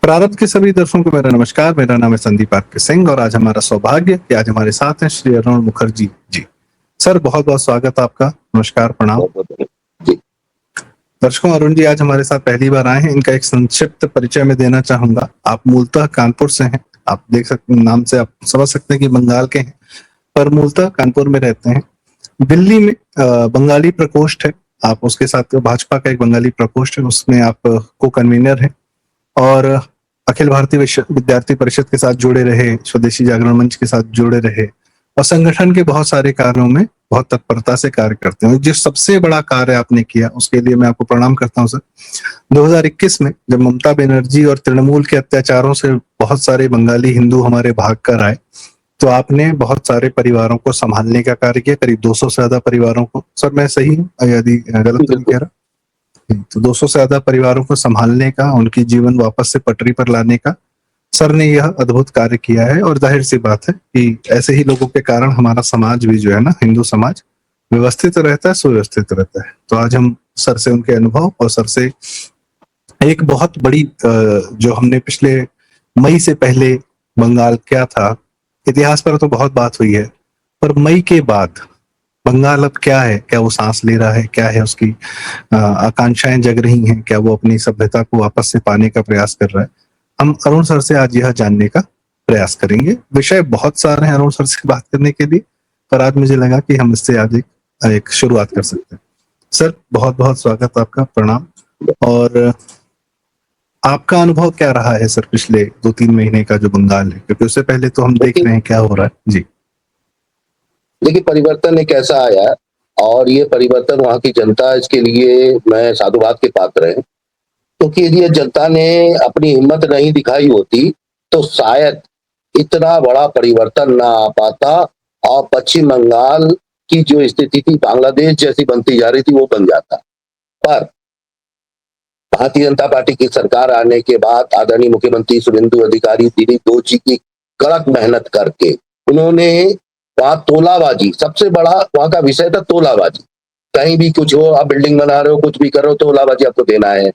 प्रारब्ध के सभी दर्शकों को मेरा नमस्कार। मेरा नाम है संदीप आर.के. सिंह और आज हमारा सौभाग्य कि आज हमारे साथ हैं श्री अरुण मुखर्जी जी। सर बहुत बहुत स्वागत आपका। नमस्कार, प्रणाम। जी दर्शकों, अरुण जी आज हमारे साथ पहली बार आए हैं। इनका एक संक्षिप्त परिचय मैं देना चाहूंगा। आप मूलतः कानपुर से हैं। आप देख सकते नाम से आप समझ सकते हैं कि बंगाल के हैं, पर मूलतः कानपुर में रहते हैं। दिल्ली में बंगाली प्रकोष्ठ है, आप उसके साथ भाजपा का एक बंगाली प्रकोष्ठ है, उसमें आप को कन्वीनर हैं और अखिल भारतीय विद्यार्थी परिषद के साथ जुड़े रहे, स्वदेशी जागरण मंच के साथ जुड़े रहे और संगठन के बहुत सारे कार्यों में बहुत तत्परता से कार्य करते हैं। जो सबसे बड़ा कार्य आपने किया उसके लिए मैं आपको प्रणाम करता हूं सर। 2021 में जब ममता बनर्जी और तृणमूल के अत्याचारों से बहुत सारे बंगाली हिंदू हमारे भाग कर आए, तो आपने बहुत सारे परिवारों को संभालने का कार्य किया, करीब 200 से ज्यादा परिवारों को। सर मैं सही हूँ यदि गलत तो नहीं कह रहा? तो 200 से ज्यादा परिवारों को संभालने का, उनकी जीवन वापस से पटरी पर लाने का सर ने यह अद्भुत कार्य किया है। और जाहिर सी बात है कि ऐसे ही लोगों के कारण हमारा समाज भी जो है ना, हिंदू समाज व्यवस्थित रहता है, सुव्यवस्थित रहता है। तो आज हम सर से उनके अनुभव और सर से एक बहुत बड़ी जो हमने पिछले मई से पहले बंगाल क्या था, इतिहास पर तो बहुत बात हुई है, पर मई के बाद बंगाल अब क्या है, क्या वो सांस ले रहा है, क्या है उसकी आकांक्षाएं जग रही हैं, क्या वो अपनी सभ्यता को वापस से पाने का प्रयास कर रहा है। हम अरुण सर से आज यह जानने का प्रयास करेंगे। विषय बहुत सारे हैं अरुण सर से बात करने के लिए, पर आज मुझे लगा कि हम इससे आज एक शुरुआत कर सकते हैं। सर बहुत बहुत स्वागत आपका, प्रणाम। और आपका अनुभव क्या रहा है सर पिछले 2-3 महीने का जो बंगाल है, क्योंकि उससे पहले तो हम देख रहे हैं क्या हो रहा है जी। देखिए, परिवर्तन एक ऐसा आया और ये परिवर्तन वहां की जनता, इसके लिए मैं साधुवाद के पात्र है, क्योंकि यदि जनता ने अपनी हिम्मत नहीं दिखाई होती तो शायद इतना बड़ा परिवर्तन ना आ पाता और पश्चिम बंगाल की जो स्थिति थी बांग्लादेश जैसी बनती जा रही थी वो बन जाता। पर भारतीय जनता पार्टी की सरकार आने के बाद आदरणीय मुख्यमंत्री शुभेंदु अधिकारी दिलीप घोष जी की कड़क मेहनत करके उन्होंने वहां तोलाबाजी, सबसे बड़ा वहां का विषय था तोलाबाजी। कहीं भी कुछ हो, आप बिल्डिंग बना रहे हो, कुछ भी कर रहे हो, तोलाबाजी आपको देना है।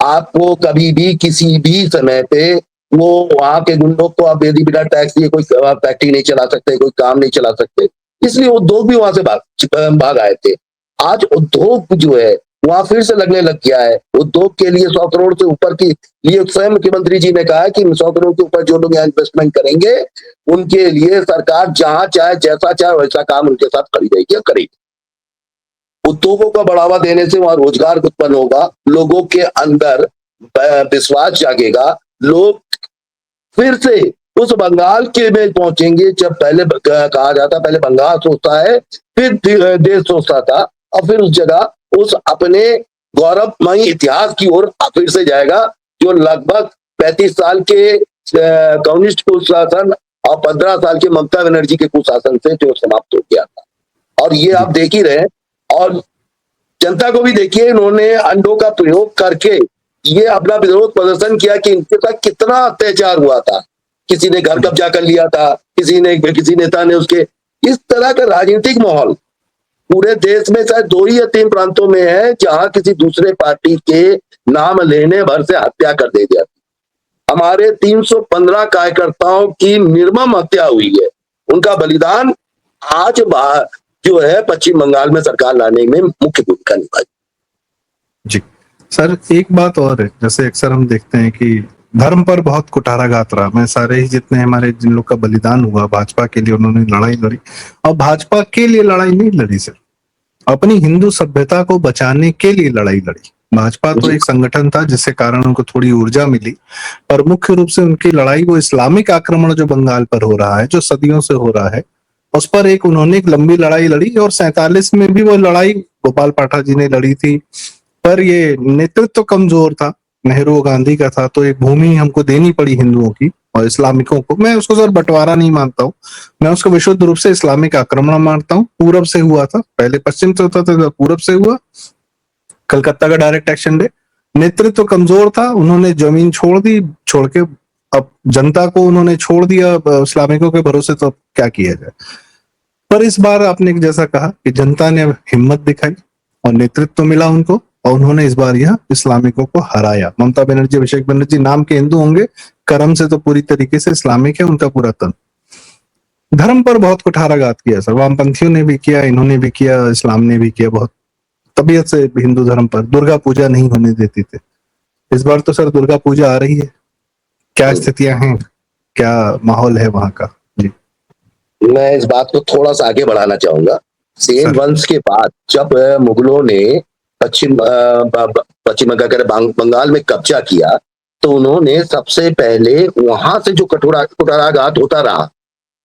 आपको कभी भी किसी भी समय पे वो वहां के गुंडों को आप यदि बिना टैक्स दिए कोई फैक्ट्री नहीं चला सकते, कोई काम नहीं चला सकते, इसलिए उद्योग भी वहां से भाग आए थे। आज उद्योग जो है वहां फिर से लगने लग गया है। उद्योग के लिए 100 करोड़ से ऊपर की लिए स्वयं मुख्यमंत्री जी ने कहा है कि 100 करोड़ के ऊपर जो लोग यहाँ इन्वेस्टमेंट करेंगे उनके लिए सरकार जहां चाहे, जैसा चाहे वैसा काम उनके साथ करी जाएगी और करेगी। उद्योगों का बढ़ावा देने से वहां रोजगार उत्पन्न होगा, लोगों के अंदर विश्वास जागेगा, लोग फिर से उस बंगाल के में पहुंचेंगे। जब पहले कहा जाता, पहले बंगाल सोचता है फिर देश सोचता था, और फिर उस जगह उस अपने गौरवमयी इतिहास की ओर फिर से जाएगा, जो लगभग 35 साल के कम्युनिस्ट कुशासन और 15 साल के ममता बनर्जी के कुशासन से जो समाप्त हो गया था। और ये आप देख ही रहे, और जनता को भी देखिए, इन्होंने अंडों का प्रयोग करके ये अपना विरोध प्रदर्शन किया कि इनके साथ कितना अत्याचार हुआ था। किसी ने घर कब्जा कर लिया था, किसी नेता ने उसके, इस तरह का राजनीतिक माहौल पूरे देश में शायद 2 या 3 प्रांतों में है जहां किसी दूसरे पार्टी के नाम लेने भर से हत्या कर दी जाती। हमारे 315 कार्यकर्ताओं की निर्मम हत्या हुई है। उनका बलिदान आज जो है पश्चिम बंगाल में सरकार लाने में मुख्य भूमिका निभाई। जी सर, एक बात और है, जैसे अक्सर हम देखते हैं कि धर्म पर बहुत कुठाराघात रहा। मैं सारे ही जितने हमारे जिन लोग का बलिदान हुआ भाजपा के लिए, उन्होंने लड़ाई लड़ी, और भाजपा के लिए लड़ाई नहीं लड़ी सर, अपनी हिंदू सभ्यता को बचाने के लिए लड़ाई लड़ी। भाजपा तो एक संगठन था जिसके कारण उनको थोड़ी ऊर्जा मिली, पर मुख्य रूप से उनकी लड़ाई वो इस्लामिक आक्रमण जो बंगाल पर हो रहा है, जो सदियों से हो रहा है, उस पर उन्होंने एक लंबी लड़ाई लड़ी। और 47 में भी वो लड़ाई गोपाल पाठक जी ने लड़ी थी, पर ये नेतृत्व कमजोर था, नेहरू और गांधी का था, तो एक भूमि हमको देनी पड़ी हिंदुओं की और इस्लामिकों को। मैं उसको सर बंटवारा नहीं मानता हूँ, मैं उसको विशुद्ध रूप से इस्लामिक आक्रमण मानता हूँ। पूरब से हुआ था, पहले पश्चिम से होता था, पूरब से हुआ। कलकत्ता का डायरेक्ट एक्शन डे, नेतृत्व कमजोर था, उन्होंने जमीन छोड़ दी, छोड़ के अब जनता को उन्होंने छोड़ दिया इस्लामिकों के भरोसे, तो अब क्या किया जाए। पर इस बार आपने जैसा कहा कि जनता ने हिम्मत दिखाई और नेतृत्व मिला उनको, और उन्होंने इस बार यह इस्लामिकों को हराया। ममता बनर्जी, अभिषेक बनर्जी नाम के हिंदू होंगे, कर्म से तो पूरी तरीके से इस्लामिक है उनका पूरा तन। धर्म पर बहुत कुठाराघात किया सर, वामपंथियों ने भी किया, इन्होंने भी किया, इस्लाम ने भी किया, बहुत तबीयत से हिंदू धर्म पर। दुर्गा पूजा नहीं होने देती थे, इस बार तो सर दुर्गा पूजा आ रही है, क्या स्थितियां हैं, क्या माहौल है वहां का? जी मैं इस बात को थोड़ा सा आगे बढ़ाना चाहूंगा। सेन सर। वंश के बाद जब मुगलों ने पश्चिम बंगाल में कब्जा किया, तो उन्होंने सबसे पहले वहां से जो कुठाराघात होता रहा,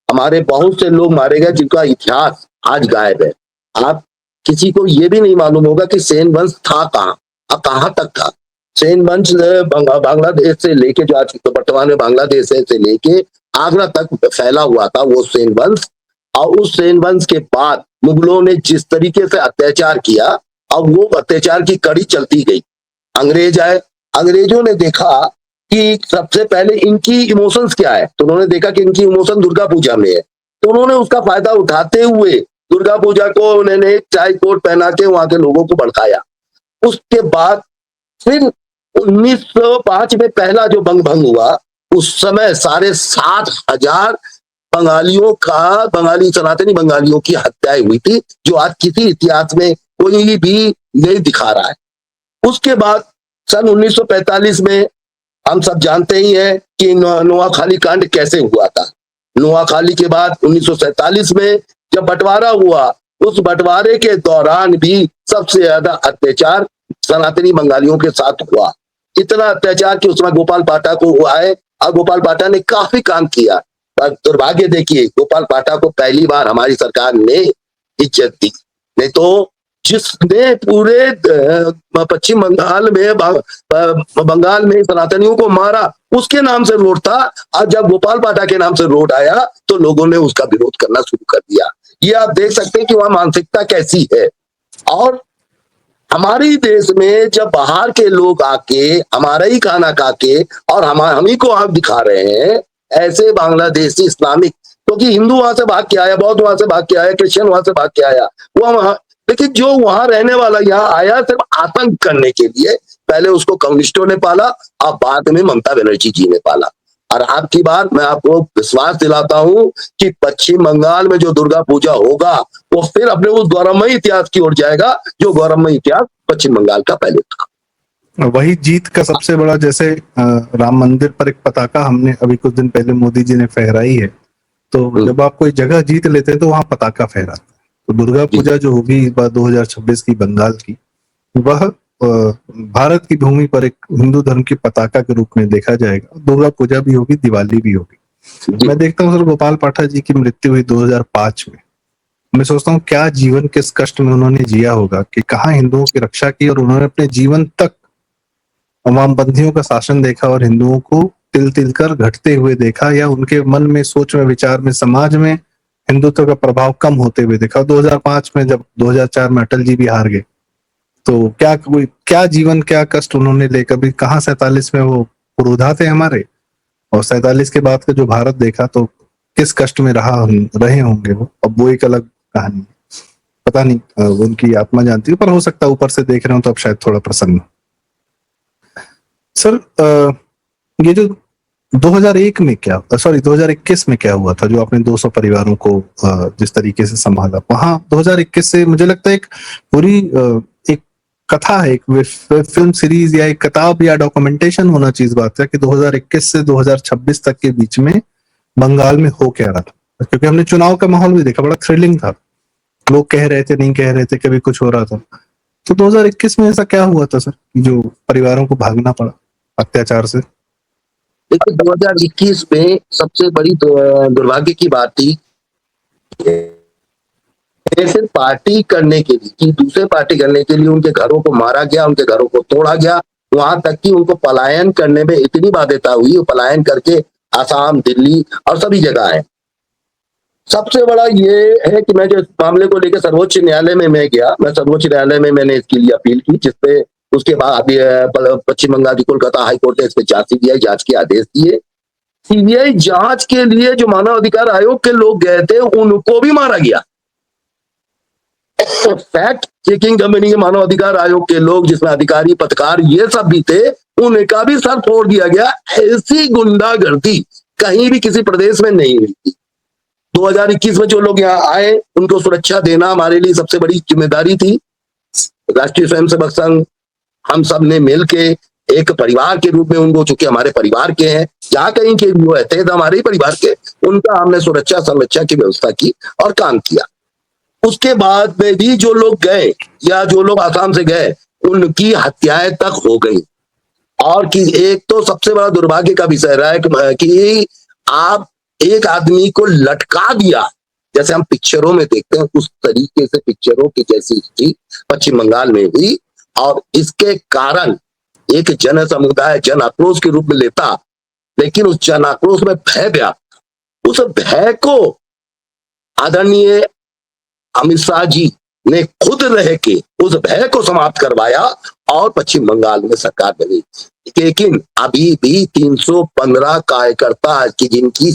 हमारे बहुत से लोग मारे गए जिनका इतिहास आज गायब है। आप किसी को ये भी नहीं मालूम होगा कि सेन वंश था कहाँ, अब कहाँ तक था। सेन वंश बांग्लादेश से लेके, जो आज वर्तमान में बांग्लादेश है, से लेके आगरा तक फैला हुआ था वो सेन वंश। और उस सेन वंश के बाद मुगलों ने जिस तरीके से अत्याचार किया, अब वो अत्याचार की कड़ी चलती गई। अंग्रेज आए, अंग्रेजों ने देखा कि सबसे पहले इनकी इमोशंस क्या है, तो उन्होंने देखा कि इनकी इमोशन दुर्गा पूजा में है, तो उन्होंने उसका फायदा उठाते हुए दुर्गा पूजा को उन्होंने टाई कोट पहना के वहां के लोगों को भड़काया। उसके बाद फिर 1905 में पहला जो बंग हुआ, उस समय 7,500 बंगाली सनातनी बंगालियों की हत्याएं हुई थी, जो आज किसी इतिहास में कोई भी नहीं दिखा रहा है। उसके बाद सन 1945 में हम सब जानते ही हैं कि नोआखाली कांड कैसे हुआ था। नोआखाली के बाद 1947 में जब बंटवारा हुआ, उस बंटवारे के दौरान भी सबसे ज्यादा अत्याचार सनातनी बंगालियों के साथ हुआ। इतना अत्याचार कि उसमें गोपाल पाटा को हुआ है, और गोपाल पाटा ने काफी काम किया। पर दुर्भाग्य देखिए, गोपाल पाटा को पहली बार हमारी सरकार ने इज्जत दी, नहीं तो जिसने पूरे पश्चिम बंगाल में बंगाल में सनातनियों को मारा, उसके नाम से रोड था। आज जब गोपाल पाटा के नाम से रोड आया, तो लोगों ने उसका विरोध करना शुरू कर दिया। ये आप देख सकते हैं कि वहां मानसिकता कैसी है। और हमारे देश में जब बाहर के लोग आके हमारा ही खाना खा के और हम ही को आंख दिखा रहे हैं, ऐसे बांग्लादेशी इस्लामिक, क्योंकि हिंदू वहां से भाग के आया, बौद्ध वहां से भाग के आया, क्रिश्चियन वहां से भाग के आया, वो वहां, लेकिन जो वहां रहने वाला यहाँ आया सिर्फ आतंक करने के लिए। पहले उसको कम्युनिस्टों ने पाला, अब बाद में ममता बनर्जी जी ने पाला। और आपकी बात मैं आपको विश्वास दिलाता हूं कि पश्चिम बंगाल में जो दुर्गा पूजा होगा, वो फिर अपने उस गौरवमयी इतिहास की ओर जाएगा, जो गौरवमयी इतिहास पश्चिम बंगाल का पहले था। वही जीत का सबसे बड़ा, जैसे राम मंदिर पर एक पताका हमने अभी कुछ दिन पहले मोदी जी ने फहराई है, तो जब आप कोई जगह जीत लेते हैं तो वहां पताका फहराते हैं। तो दुर्गा पूजा जो होगी इस बार 2026 की बंगाल की, वह भारत की भूमि पर एक हिंदू धर्म की पताका के रूप में देखा जाएगा। दुर्गा पूजा भी होगी, दिवाली भी होगी। मैं देखता हूँ सर, गोपाल पाठक जी की मृत्यु हुई 2005 में। मैं सोचता हूँ क्या जीवन, किस कष्ट में उन्होंने जिया होगा कि कहाँ हिंदुओं की रक्षा की, और उन्होंने अपने जीवन तक वामपंथियों का शासन देखा और हिंदुओं को तिल तिल कर घटते हुए देखा, या उनके मन में, सोच में, विचार में, समाज में हिंदुत्व का प्रभाव कम होते हुए देखा। 2005 में जब 2004 में अटल जी भी हार गए, तो क्या जीवन, क्या कष्ट उन्होंने ले, कभी कहाँ 47 में वो पुरोधा थे हमारे, और 47 के बाद का जो भारत देखा, तो किस कष्ट में रहे होंगे वो। अब वो एक अलग कहानी है, पता नहीं उनकी आत्मा जानती है, पर हो सकता है ऊपर से देख रहे हो तो अब शायद थोड़ा प्रसन्न। सर ये जो 2001 में क्या, सॉरी 2021 में क्या हुआ था, जो आपने 200 परिवारों को जिस तरीके से संभाला, वहां 2021 से मुझे लगता है एक पूरी एक कथा है, एक फिल्म सीरीज या एक किताब या डॉक्यूमेंटेशन होना चीज बात है कि 2021 से 2026 तक के बीच में बंगाल में हो क्या रहा था। क्योंकि हमने चुनाव का माहौल भी देखा, बड़ा थ्रिलिंग था, लोग कह रहे थे, नहीं कह रहे थे, कभी कुछ हो रहा था। तो 2021 में ऐसा क्या हुआ था सर, जो परिवारों को भागना पड़ा अत्याचार से? देखिए 2021 में सबसे बड़ी दुर्भाग्य की बात थी, सिर्फ पार्टी करने के लिए, कि दूसरे पार्टी करने के लिए उनके घरों को मारा गया, उनके घरों को तोड़ा गया, वहां तक कि उनको पलायन करने में इतनी बाध्यता हुई, पलायन करके आसाम, दिल्ली और सभी जगह है। सबसे बड़ा ये है कि मैं जो इस मामले को लेकर सर्वोच्च न्यायालय में मैं गया, मैं सर्वोच्च न्यायालय में मैंने इसके लिए अपील की, जिसपे उसके बाद अभी पश्चिम बंगाल की कोलकाता हाईकोर्ट ने इस पर जांच सीबीआई जांच के आदेश दिए। सीबीआई जांच के लिए जो मानव अधिकार आयोग के लोग गए थे, उनको भी मारा गया। फैक्ट चेकिंग कमेटी के मानव अधिकार आयोग के लोग, जिसमें अधिकारी पत्रकार ये सब भी थे, उनका भी सर फोड़ दिया गया। ऐसी गुंडागर्दी कहीं भी किसी प्रदेश में नहीं हुई थी। 2021 में जो लोग यहाँ आए उनको सुरक्षा देना हमारे लिए सबसे बड़ी जिम्मेदारी थी। राष्ट्रीय स्वयंसेवक संघ हम सब ने मिलके एक परिवार के रूप में उनको, चूंकि हमारे परिवार के हैं, जहाँ कहीं के वो रहते हैं हमारे ही परिवार के, उनका हमने सुरक्षा संरक्षा की व्यवस्था की और काम किया। उसके बाद में भी जो लोग गए या जो लोग आसाम से गए उनकी हत्याएं तक हो गई। और कि एक तो सबसे बड़ा दुर्भाग्य का विषय रहा है कि आप एक आदमी को लटका दिया, जैसे हम पिक्चरों में देखते हैं उस तरीके से पिक्चरों की जैसी थी पश्चिम बंगाल में हुई। और इसके कारण एक जन समुदाय जन आक्रोश के रूप में लेता, लेकिन उस जन आक्रोश में भय व्याप्त, उस भय को आदरणीय अमित शाह जी ने खुद रह के उस भय को समाप्त करवाया और पश्चिम बंगाल में सरकार बनी। लेकिन अभी भी 315 कार्यकर्ता की जिनकी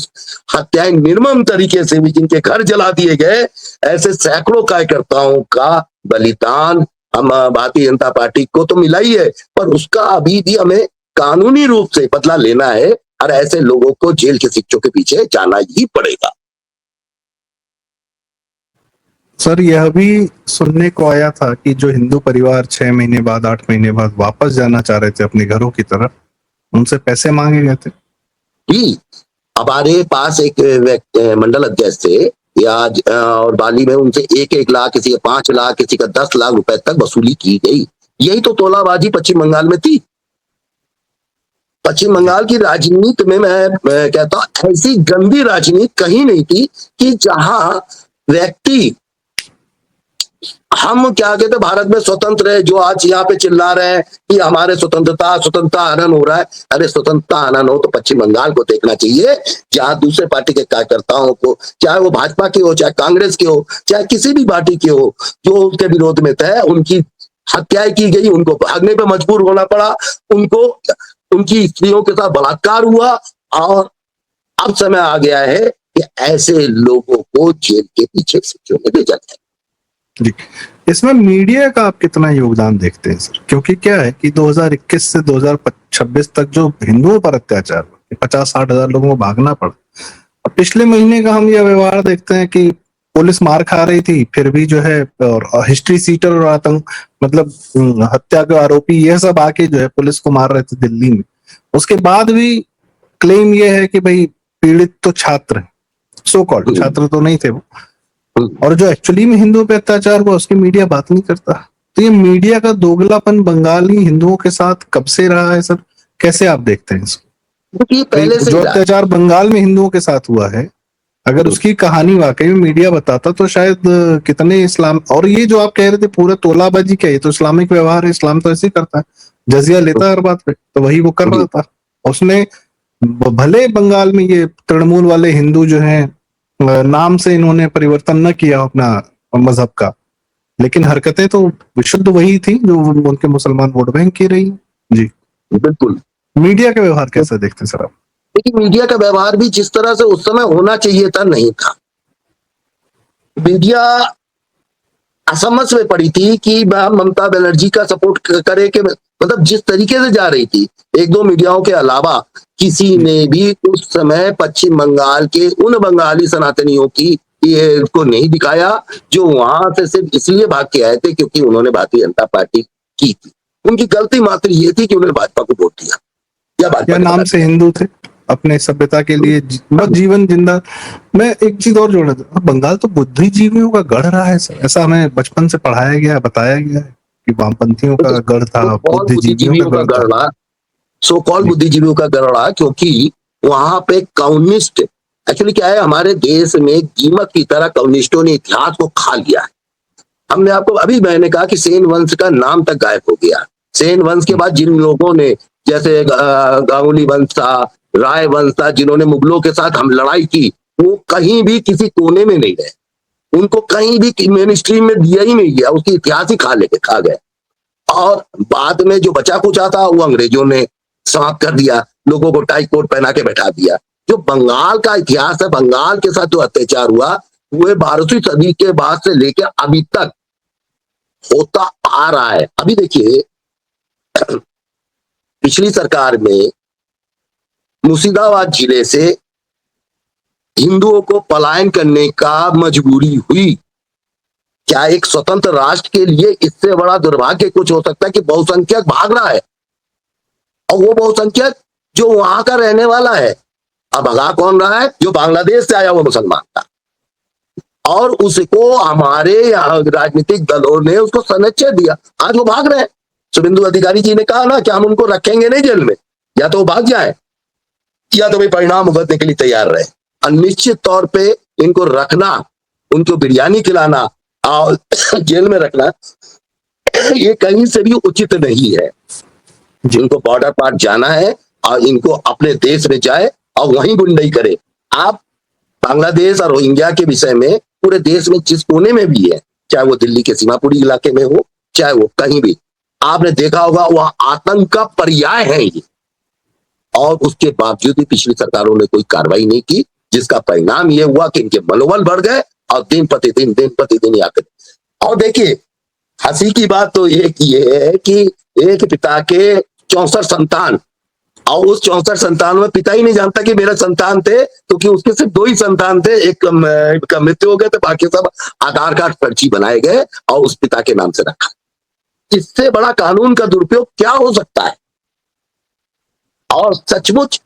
हत्याएं निर्मम तरीके से हुई, जिनके घर जला दिए गए, ऐसे सैकड़ों कार्यकर्ताओं का बलिदान हम भारतीय जनता पार्टी को तो मिला ही है, पर उसका अभी भी हमें कानूनी रूप से बदला लेना है और ऐसे लोगों को जेल के शिक्षों के पीछे जाना ही पड़ेगा। सर यह भी सुनने को आया था कि जो हिंदू परिवार 6 महीने बाद 8 महीने बाद वापस जाना चाह रहे थे अपने घरों की तरफ, उनसे पैसे मांगे गए थे। जी, हमारे पास एक मंडल अध्यक्ष थे या और बाली में उनसे 1-1 लाख, किसी का 5 लाख, किसी का 10 लाख रुपए तक वसूली की गई। यही तो तोलाबाजी पश्चिम बंगाल में थी। पश्चिम बंगाल की राजनीति में मैं कहता हूं ऐसी गंदी राजनीति कहीं नहीं थी कि जहां व्यक्ति, हम क्या कहते हैं भारत में स्वतंत्र है, जो आज यहाँ पे चिल्ला रहे हैं कि हमारे स्वतंत्रता हनन हो रहा है। अरे स्वतंत्रता हनन हो तो पश्चिम बंगाल को देखना चाहिए, जहां दूसरे पार्टी के कार्यकर्ताओं को, चाहे वो भाजपा के हो, चाहे कांग्रेस के हो, चाहे किसी भी पार्टी के हो, जो उसके विरोध में थे, उनकी हत्याएं की गई, उनको भागने पर मजबूर होना पड़ा, उनको उनकी स्त्रियों के साथ बलात्कार हुआ। और अब समय आ गया है कि ऐसे लोगों को जेल के पीछे से भेजा जाए। जी, इसमें मीडिया का आप कितना योगदान देखते हैं सर? क्योंकि क्या है कि 2021 से 2026 तक जो हिंदुओं पर अत्याचार, 50-60 हजार लोगों को भागना पड़ा। अब पिछले महीने का हम यह व्यवहार देखते हैं कि पुलिस मार खा रही थी, फिर भी जो है, और हिस्ट्री सीटर और आतंक मतलब हत्या के आरोपी ये सब आके जो है पुलिस को मार रहे थे दिल्ली में। उसके बाद भी क्लेम ये है कि भाई पीड़ित तो छात्र है, सो कॉल्ड छात्र तो नहीं थे वो, और जो एक्चुअली में हिंदुओं पे अत्याचार हुआ उसकी मीडिया बात नहीं करता। तो ये मीडिया का दोगलापन बंगाली हिंदुओं के साथ कब से रहा है सर? कैसे आप देखते हैं इसको? पहले से जो अत्याचार बंगाल में हिंदुओं के साथ हुआ है, अगर उसकी कहानी वाकई में मीडिया बताता तो शायद कितने इस्लाम, और ये जो आप कह रहे थे पूरा तोलाबाजी क्या है, तो इस्लामिक व्यवहार है, इस्लाम तो ऐसे ही करता है, जजिया लेता है हर बात पे, तो वही वो कर रहा था। उसने भले बंगाल में ये तृणमूल वाले हिंदू जो हैं नाम से इन्होंने परिवर्तन न किया अपना मजहब का, लेकिन हरकतें तो विशुद्ध वही थी जो उनके मुसलमान वोट बैंक की रही। जी बिल्कुल। मीडिया का व्यवहार कैसा देखते हैं सर आप? देखिए, मीडिया का व्यवहार भी जिस तरह से उस समय होना चाहिए था नहीं था। मीडिया असमझ में पड़ी थी कि ममता बनर्जी का सपोर्ट करे कि मतलब जिस तरीके से जा रही थी, 1-2 मीडियाओं के अलावा किसी ने भी उस समय पश्चिम बंगाल के उन बंगाली सनातनियों की ये को नहीं दिखाया जो वहां से सिर्फ इसलिए भाग के आए थे क्योंकि उन्होंने भारतीय जनता पार्टी की थी। उनकी गलती मात्र ये थी कि उन्होंने भाजपा को वोट दिया या भाजपा नाम से हिंदू थे, अपने सभ्यता के लिए जीवन जिंदा। मैं एक चीज और जोड़ दूं, बंगाल तो बुद्धिजीवियों का गढ़ रहा है सर, ऐसा हमें बचपन से पढ़ाया गया, बताया गया है कि वामपंथियों का गढ़ था, बुद्धिजीवियों का गढ़ था। सो कॉल्ड बुद्धिजीवियों का गढ़ रहा, क्योंकि वहां पे कम्युनिस्ट, एक्चुअली क्या है, हमारे देश में कीमत की तरह कम्युनिस्टों ने इतिहास को खा लिया है। हमने आपको अभी मैंने कहा कि सेन वंश का नाम तक गायब हो गया। सेन वंश के बाद जिन लोगों ने, जैसे गांगुली वंश था, राय वंश था, जिन्होंने मुगलों के साथ हम लड़ाई की, वो कहीं भी किसी कोने में नहीं गए, उनको कहीं भी मेन स्ट्रीम में दिया ही नहीं गया, उसकी इतिहास ही खा गए। और बाद में जो बचा कुचा था वो अंग्रेजों ने समाप्त कर दिया, लोगों को टाई कोट पहना के बैठा दिया। जो बंगाल का इतिहास है, बंगाल के साथ जो अत्याचार हुआ वो 12वीं सदी के बाद से लेकर अभी तक होता आ रहा है। अभी देखिए पिछली सरकार में मुर्शिदाबाद जिले से हिंदुओं को पलायन करने का मजबूरी हुई। क्या एक स्वतंत्र राष्ट्र के लिए इससे बड़ा दुर्भाग्य कुछ हो सकता है कि बहुसंख्यक भाग रहा है, और वो बहुसंख्यक जो वहां का रहने वाला है। अब भगा कौन रहा है? जो बांग्लादेश से आया वो मुसलमान था, और उसको हमारे यहाँ राजनीतिक दलों ने उसको संरक्षण दिया। आज वो भाग रहे हैं। शुभेंदु अधिकारी जी ने कहा ना कि हम उनको रखेंगे नहीं जेल में, या तो वो भाग जाए या तो भाई परिणाम भुगतने के लिए तैयार रहे। अनिश्चित तौर पे इनको रखना, उनको बिरयानी खिलाना और जेल में रखना, ये कहीं से भी उचित नहीं है। जिनको बॉर्डर पार जाना है और इनको अपने देश में जाए और वहीं गुंडई करे। आप बांग्लादेश और रोहिंग्या के विषय में पूरे देश में जिस कोने में भी है, चाहे वो दिल्ली के सीमापुरी इलाके में हो, चाहे वो कहीं भी, आपने देखा होगा वह आतंक का पर्याय है ये। और उसके बावजूद भी पिछली सरकारों ने कोई कार्रवाई नहीं की, जिसका परिणाम ये हुआ कि इनके मनोबल बढ़ गए और दिन प्रतिदिन आकर। और देखिए हंसी की बात तो ये है कि एक पिता के 64 संतान, और उस 64 संतान में पिता ही नहीं जानता कि मेरा संतान थे, क्योंकि उसके सिर्फ 2 ही संतान थे। एक का मृत्यु हो गया, तो बाकी सब आधार कार्ड फर्जी बनाए गए और उस पिता के नाम से रखा। इससे बड़ा कानून का दुरुपयोग क्या हो सकता है? और सचमुच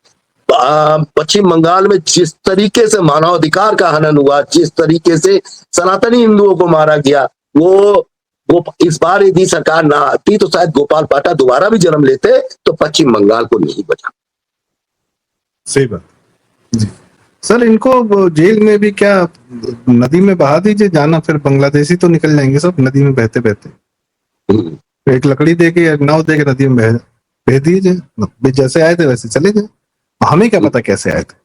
पश्चिम बंगाल में जिस तरीके से मानवाधिकार का हनन हुआ, जिस तरीके से सनातनी हिंदुओं को मारा गया, वो इस बार यदि सरकार ना आती तो शायद गोपाल पाटा दोबारा भी जन्म लेते तो पश्चिम बंगाल को नहीं बचा। सही बात जी। सर इनको जेल में भी क्या नदी में बहा दीजिए, जाना फिर बांग्लादेशी तो निकल जाएंगे सब नदी में बहते बहते। एक लकड़ी दे के नाव दे के नदी में भेज दीजिए, जैसे आए थे वैसे चले जाए, हमें क्या पता कैसे आए थे।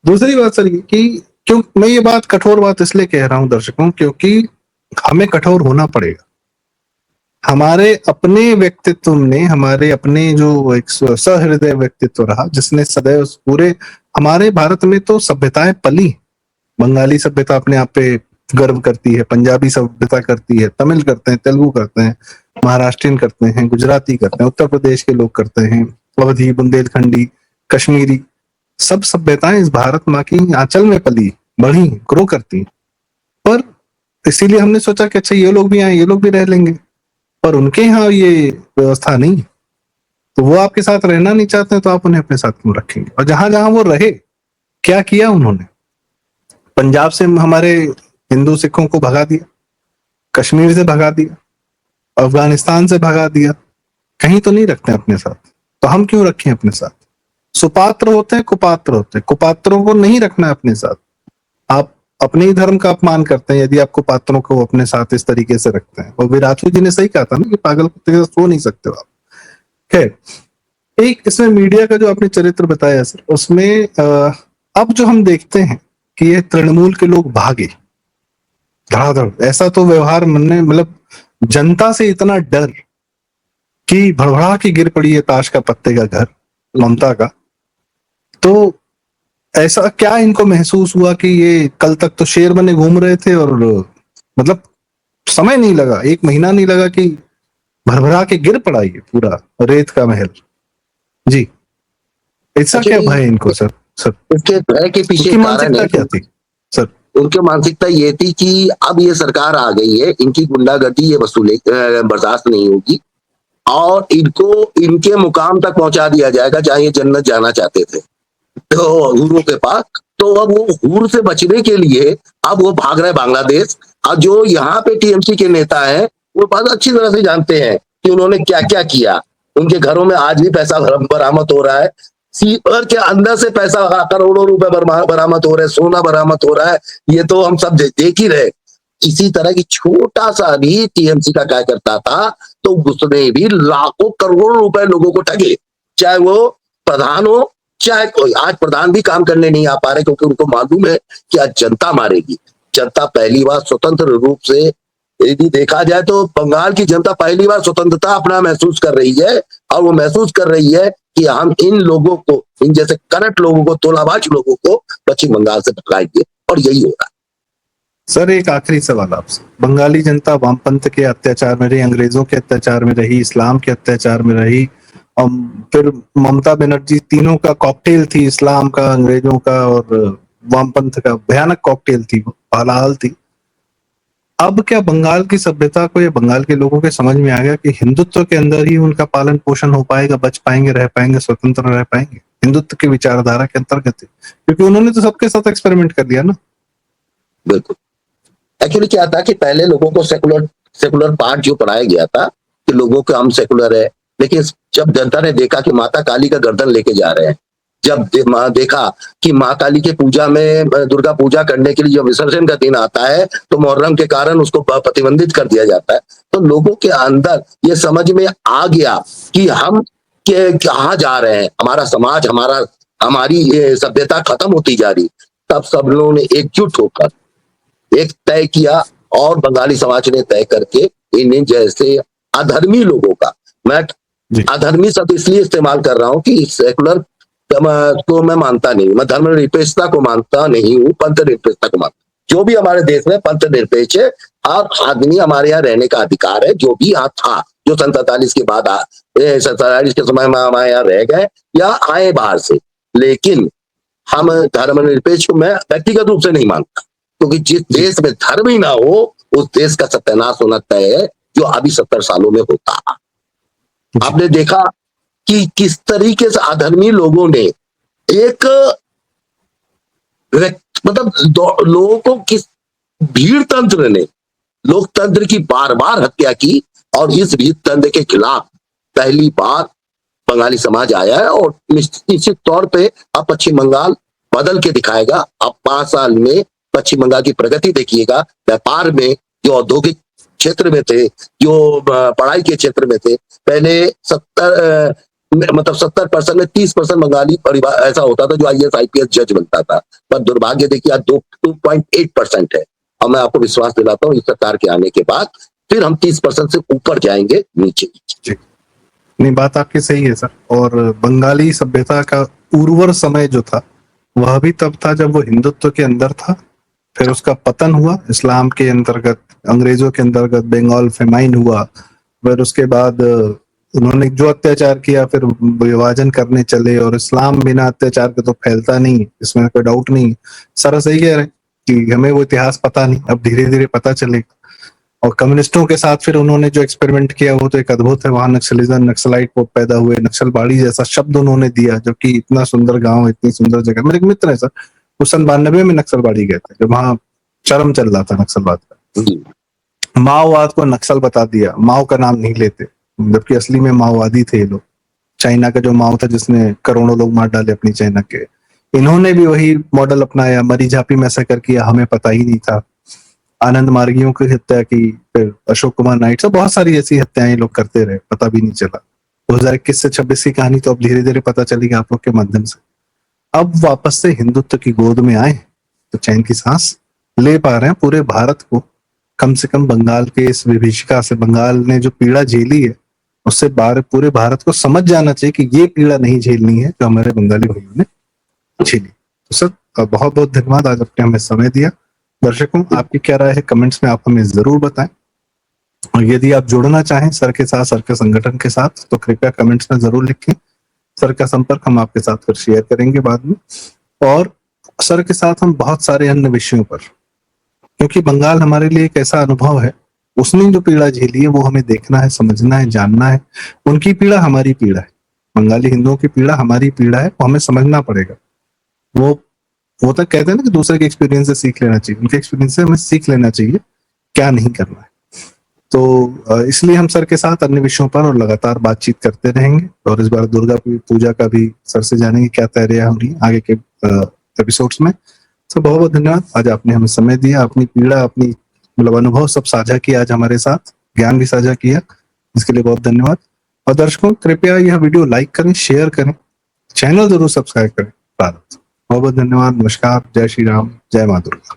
दूसरी बात सर कि क्यों मैं ये बात कठोर बात इसलिए कह रहा हूं दर्शकों, क्योंकि हमें कठोर होना पड़ेगा। हमारे अपने व्यक्तित्व ने, हमारे अपने जो एक सहृदय व्यक्तित्व रहा, जिसने सदैव पूरे हमारे भारत में तो सभ्यताएं पली। बंगाली सभ्यता अपने आप पे गर्व करती है, पंजाबी सभ्यता करती है, तमिल करते हैं, तेलुगु करते हैं, महाराष्ट्रियन करते हैं, गुजराती करते हैं, उत्तर प्रदेश के लोग करते हैं, अवधी, बुंदेलखंडी, कश्मीरी, सब सभ्यताएं इस भारत माँ की आंचल में पली बढ़ी, ग्रो करती। पर इसीलिए हमने सोचा कि अच्छा ये लोग भी आए, ये लोग भी रह लेंगे, पर उनके यहाँ ये व्यवस्था नहीं, तो वो आपके साथ रहना नहीं चाहते, तो आप उन्हें अपने साथ क्यों रखेंगे? और जहां जहां वो रहे, क्या किया उन्होंने? पंजाब से हमारे हिंदू सिखों को भगा दिया, कश्मीर से भगा दिया, अफगानिस्तान से भगा दिया, कहीं तो नहीं रखते अपने साथ, तो हम क्यों रखें अपने साथ? सुपात्र होते हैं, कुपात्र होते हैं, कुपात्रों को नहीं रखना है अपने साथ। आप अपने ही धर्म का अपमान करते हैं यदि आप कुपात्रों को अपने साथ इस तरीके से रखते हैं। और विराटू जी ने सही कहा था ना कि पागल कुत्ते के साथ सो नहीं सकते हो आप। खैर, एक इसमें मीडिया का जो आपने चरित्र बताया सर, उसमें अब जो हम देखते हैं कि ये तृणमूल के लोग भागे धड़ाधड़, ऐसा तो व्यवहार मनने, मतलब जनता से इतना डर कि भड़बड़ा के गिर पड़ी है ताश का पत्ते का घर ममता का। तो ऐसा क्या इनको महसूस हुआ कि ये कल तक तो शेर बने घूम रहे थे, और मतलब समय नहीं लगा, 1 महीना नहीं लगा कि भरभरा के गिर पड़ा ये पूरा रेत का महल जी। ऐसा क्या भय इनको सर? इसके भय के पीछे मानसिकता क्या थी सर? उनकी मानसिकता ये थी कि अब ये सरकार आ गई है, इनकी गुंडागर्दी ये वसूले बर्दाश्त नहीं होगी, और इनको इनके मुकाम तक पहुंचा दिया जाएगा जहां ये जन्नत जाना चाहते थे, तो हूरों के पास। तो अब वो हूर से बचने के लिए अब वो भाग रहे बांग्लादेश। और जो यहाँ पे टीएमसी के नेता हैं वो बात अच्छी तरह से जानते हैं कि उन्होंने क्या क्या किया। उनके घरों में आज भी पैसा बरामद हो रहा है, सीवर के अंदर से पैसा करोड़ों रुपए बरामद हो रहे हैं, सोना बरामद हो रहा है, ये तो हम सब देख ही रहे। इसी तरह की छोटा सा भी टीएमसी का कार्यकर्ता था तो उसने भी लाखों करोड़ों रुपए लोगों को ठगे, चाहे वो प्रधान हो चाहे कोई। आज प्रधान भी काम करने नहीं आ पा रहे क्योंकि उनको मालूम है कि आज जनता मारेगी। जनता पहली बार स्वतंत्र रूप से, यदि देखा जाए तो बंगाल की जनता पहली बार स्वतंत्रता अपना महसूस कर रही है, और वो महसूस कर रही है कि हम इन लोगों को, इन जैसे करंट लोगों को, तोलाबाज लोगों को पश्चिम बंगाल से भगाएंगे, और यही होगा। सर एक आखिरी सवाल आपसे, बंगाली जनता वामपंथ के अत्याचार में रही, अंग्रेजों के अत्याचार में रही, इस्लाम के अत्याचार में रही, फिर ममता बनर्जी, तीनों का कॉकटेल थी, इस्लाम का, अंग्रेजों का और वामपंथ का, भयानक कॉकटेल थी, हाल थी। अब क्या बंगाल की सभ्यता को या बंगाल के लोगों के समझ में आ गया कि हिंदुत्व के अंदर ही उनका पालन पोषण हो पाएगा, बच पाएंगे, रह पाएंगे, स्वतंत्र रह पाएंगे, हिंदुत्व की विचारधारा के अंतर्गत है? क्योंकि उन्होंने तो सबके साथ एक्सपेरिमेंट कर लिया ना। बिल्कुल। एक्चुअली क्या था कि पहले लोगों को सेकुलर सेकुलर पार्ट जो पढ़ाया गया था कि लोगों के हम सेकुलर है, लेकिन जब जनता ने देखा कि माता काली का गर्दन लेके जा रहे हैं, जब देखा कि माँ काली के पूजा में दुर्गा पूजा करने के लिए जब विसर्जन का दिन आता है तो मुहर्रम के कारण उसको प्रतिबंधित कर दिया जाता है, तो लोगों के अंदर ये समझ में आ गया कि हम कहाँ जा रहे हैं, हमारा समाज, हमारी ये सभ्यता खत्म होती जा रही। तब सब लोगों ने एकजुट होकर एक तय किया और बंगाली समाज ने तय करके इन्हें जैसे अधर्मी लोगों का, मैं अधर्मी शब्द इसलिए इस्तेमाल कर रहा हूं कि सेकुलर को मैं मानता नहीं, मैं धर्मनिरपेक्षता को मानता नहीं हूँ, पंथ निरपेक्षता को मानता। जो भी हमारे देश में पंथ निरपेक्ष है, हर आदमी हमारे यहाँ रहने का अधिकार है, जो भी यहाँ था, जो 47 के बाद 47 के समय में हमारे यहाँ रह गए या आए बाहर से, लेकिन हम धर्मनिरपेक्ष को मैं व्यक्तिगत रूप से नहीं मानता, क्योंकि जिस देश में धर्म ही ना हो उस देश का सत्यानाश होना तय है, जो अभी 70 सालों में होता। आपने देखा कि किस तरीके से अधर्मी लोगों ने एक मतलब लोगों को किस भीड़ तंत्र ने लोकतंत्र की बार बार हत्या की, और इस भीड़ तंत्र के खिलाफ पहली बार बंगाली समाज आया है, और निश्चित तौर पे अब पश्चिम बंगाल बदल के दिखाएगा। अब 5 साल में पश्चिम बंगाल की प्रगति देखिएगा, व्यापार में, जो औद्योगिक क्षेत्र में थे, जो पढ़ाई के क्षेत्र में थे, पहले 70% में 30% बंगाली परिवार ऐसा होता था जो IAS IPS जज बनता था, पर दुर्भाग्य देखिए आज 2.8% है। और मैं आपको विश्वास दिलाता हूँ इस सरकार के आने के बाद फिर हम 30% से ऊपर जाएंगे नीचे। नहीं, बात आपकी सही है सर। और बंगाली सभ्यता का उर्वर समय जो था वह भी तब था जब वो हिंदुत्व के अंदर था, फिर उसका पतन हुआ इस्लाम के अंतर्गत, अंग्रेजों के अंतर्गत, बंगाल फेमाइन हुआ, फिर उसके बाद उन्होंने जो अत्याचार किया फिर विभाजन करने चले, और इस्लाम बिना अत्याचार के तो फैलता नहीं, इसमें कोई डाउट नहीं। सर सही कह रहे कि हमें वो इतिहास पता नहीं, अब धीरे धीरे पता चलेगा। और कम्युनिस्टों के साथ फिर उन्होंने जो एक्सपेरिमेंट किया वो तो एक अद्भुत है, वहां नक्सलिज्म, नक्सलाइट वो पैदा हुए, नक्सलबाड़ी जैसा शब्द उन्होंने दिया, जो कि इतना सुंदर गांव, इतनी सुंदर जगह। मेरे एक मित्र है सर, वो 92 में नक्सलबाड़ी गए थे, जब वहां चरम चल रहा था नक्सलवाद का। माओवाद को नक्सल बता दिया, माओ का नाम नहीं लेते, जबकि असली में माओवादी थे ये लोग। चाइना का जो माओ था जिसने करोड़ों लोग मार डाले अपनी चाइना के, इन्होंने भी वही मॉडल अपनाया, मरी झापी मैसेकर किया, हमें पता ही नहीं था। आनंद मार्गियों की हत्या की, फिर अशोक कुमार नाइट, सब बहुत सारी ऐसी हत्याएं लोग करते रहे, पता भी नहीं चला। 2021 से 26 की कहानी तो अब धीरे धीरे पता चलेगी आप लोग के माध्यम से। अब वापस से हिंदुत्व की गोद में आए तो चैन की सांस ले पा रहे हैं। पूरे भारत को, कम से कम बंगाल के इस विभीषिका से, बंगाल ने जो पीड़ा झेली है उससे पूरे भारत को समझ जाना चाहिए कि ये पीड़ा नहीं झेलनी है जो हमारे बंगाली भाइयों ने झेली। तो सर बहुत बहुत धन्यवाद, आज आपने हमें समय दिया। दर्शकों, आपकी क्या राय है कमेंट्स में आप हमें जरूर बताएं, और यदि आप जुड़ना चाहें सर के साथ, सर के संगठन के साथ, तो कृपया कमेंट्स में जरूर लिखें। सर का संपर्क हम आपके साथ फिर शेयर करेंगे बाद में, और सर के साथ हम बहुत सारे अन्य विषयों पर, क्योंकि बंगाल हमारे लिए एक ऐसा अनुभव है, उसने जो पीड़ा झेली है वो हमें देखना है, समझना है, जानना है। उनकी पीड़ा हमारी पीड़ा है, बंगाली हिंदुओं की पीड़ा हमारी पीड़ा है, वो हमें समझना पड़ेगा। वो तक कहते हैं ना कि दूसरे के एक्सपीरियंस से सीख लेना चाहिए, उनके एक्सपीरियंस से हमें सीख लेना चाहिए क्या नहीं करना है। तो इसलिए हम सर के साथ अन्य विषयों पर और लगातार बातचीत करते रहेंगे, और इस बार दुर्गा पूजा का भी सर से जानेंगे क्या तैयारियां हो रही आगे के एपिसोड्स में। तो बहुत बहुत धन्यवाद, आज आपने हमें समय दिया, अपनी पीड़ा, अपनी मतलब अनुभव सब साझा किया आज हमारे साथ, ज्ञान भी साझा किया, इसके लिए बहुत धन्यवाद। और दर्शकों, कृपया यह वीडियो लाइक करें, शेयर करें, चैनल जरूर सब्सक्राइब करें। बहुत बहुत धन्यवाद, नमस्कार, जय श्री राम, जय माँ दुर्गा।